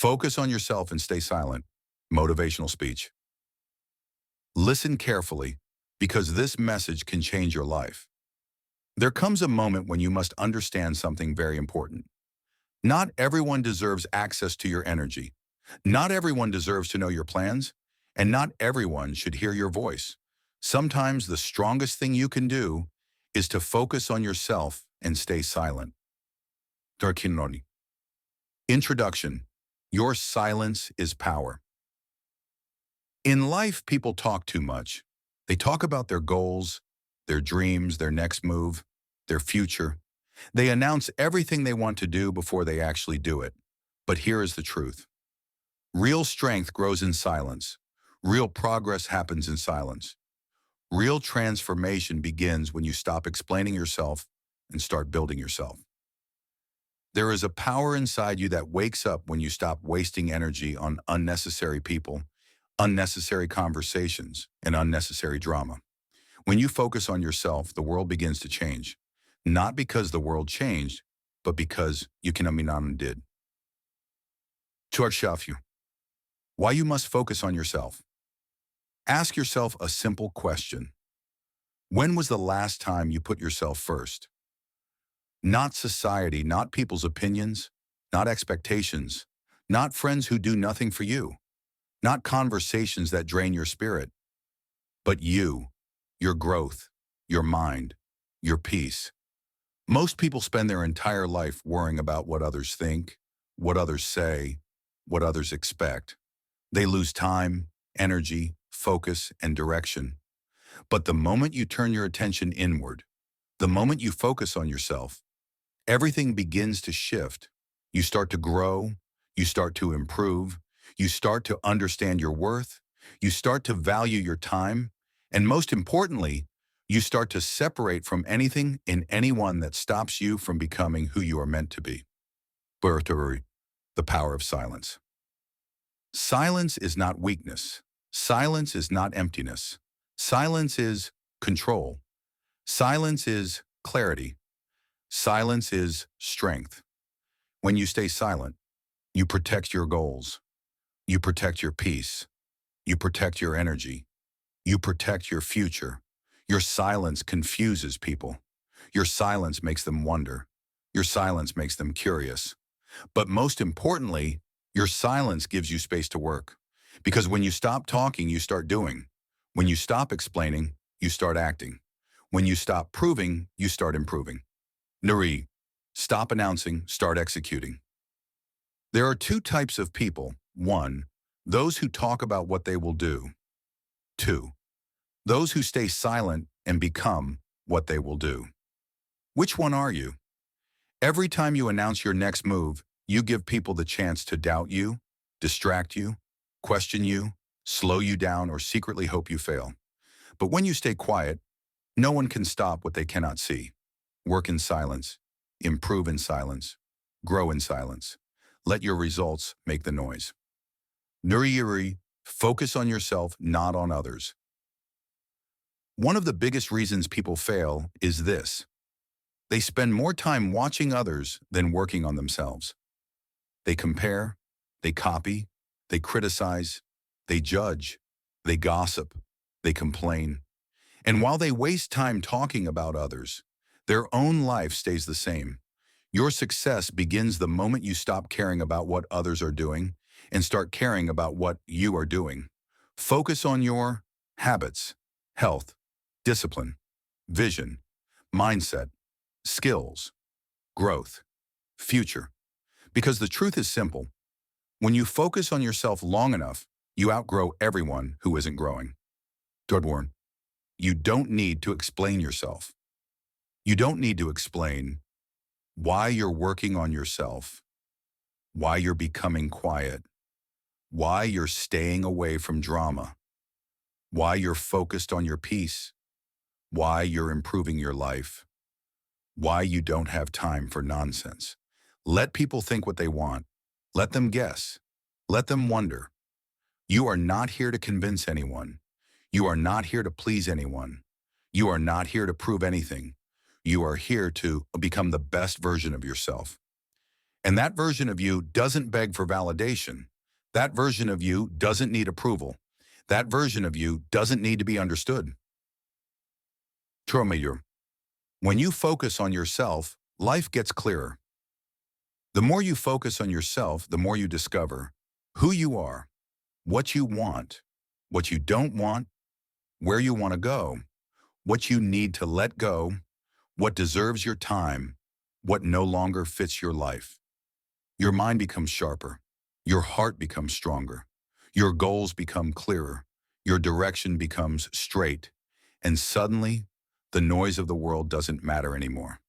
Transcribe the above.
Focus on yourself and stay silent. Motivational speech. Listen carefully, because this message can change your life. There comes a moment when you must understand something very important. Not everyone deserves access to your energy. Not everyone deserves to know your plans, and not everyone should hear your voice. Sometimes the strongest thing you can do is to focus on yourself and stay silent. Darkinoni. Introduction. Your silence is power. In life, people talk too much. They talk about their goals, their dreams, their next move, their future. They announce everything they want to do before they actually do it. But here is the truth. Real strength grows in silence. Real progress happens in silence. Real transformation begins when you stop explaining yourself and start building yourself. There is a power inside you that wakes up when you stop wasting energy on unnecessary people, unnecessary conversations, and unnecessary drama. When you focus on yourself, the world begins to change. Not because the world changed, but because you did. Tuarshafyu. Why you must focus on yourself. Ask yourself a simple question. When was the last time you put yourself first? Not society, not people's opinions, not expectations, not friends who do nothing for you, not conversations that drain your spirit, but you, your growth, your mind, your peace. Most people spend their entire life worrying about what others think, what others say, what others expect. They lose time, energy, focus, and direction. But the moment you turn your attention inward, the moment you focus on yourself, everything begins to shift. You start to grow, you start to improve, you start to understand your worth, you start to value your time, and most importantly, you start to separate from anything and anyone that stops you from becoming who you are meant to be. The power of silence. Silence is not weakness. Silence is not emptiness. Silence is control. Silence is clarity. Silence is strength. When you stay silent, you protect your goals. You protect your peace. You protect your energy. You protect your future. Your silence confuses people. Your silence makes them wonder. Your silence makes them curious. But most importantly, your silence gives you space to work. Because when you stop talking, you start doing. When you stop explaining, you start acting. When you stop proving, you start improving. Nari, stop announcing, start executing. There are two types of people. 1, those who talk about what they will do. 2, those who stay silent and become what they will do. Which one are you? Every time you announce your next move, you give people the chance to doubt you, distract you, question you, slow you down, or secretly hope you fail. But when you stay quiet, no one can stop what they cannot see. Work in silence, improve in silence, grow in silence. Let your results make the noise. Nuri, focus on yourself, not on others. One of the biggest reasons people fail is this. They spend more time watching others than working on themselves. They compare, they copy, they criticize, they judge, they gossip, they complain. And while they waste time talking about others, their own life stays the same. Your success begins the moment you stop caring about what others are doing and start caring about what you are doing. Focus on your habits, health, discipline, vision, mindset, skills, growth, future. Because the truth is simple. When you focus on yourself long enough, you outgrow everyone who isn't growing. Dorborn, you don't need to explain yourself. You don't need to explain why you're working on yourself, why you're becoming quiet, why you're staying away from drama, why you're focused on your peace, why you're improving your life, why you don't have time for nonsense. Let people think what they want. Let them guess. Let them wonder. You are not here to convince anyone. You are not here to please anyone. You are not here to prove anything. You are here to become the best version of yourself. And that version of you doesn't beg for validation. That version of you doesn't need approval. That version of you doesn't need to be understood. Trust when you focus on yourself, life gets clearer. The more you focus on yourself, the more you discover who you are, what you want, what you don't want, where you want to go, what you need to let go, what deserves your time, what no longer fits your life. Your mind becomes sharper. Your heart becomes stronger. Your goals become clearer. Your direction becomes straight. And suddenly, the noise of the world doesn't matter anymore.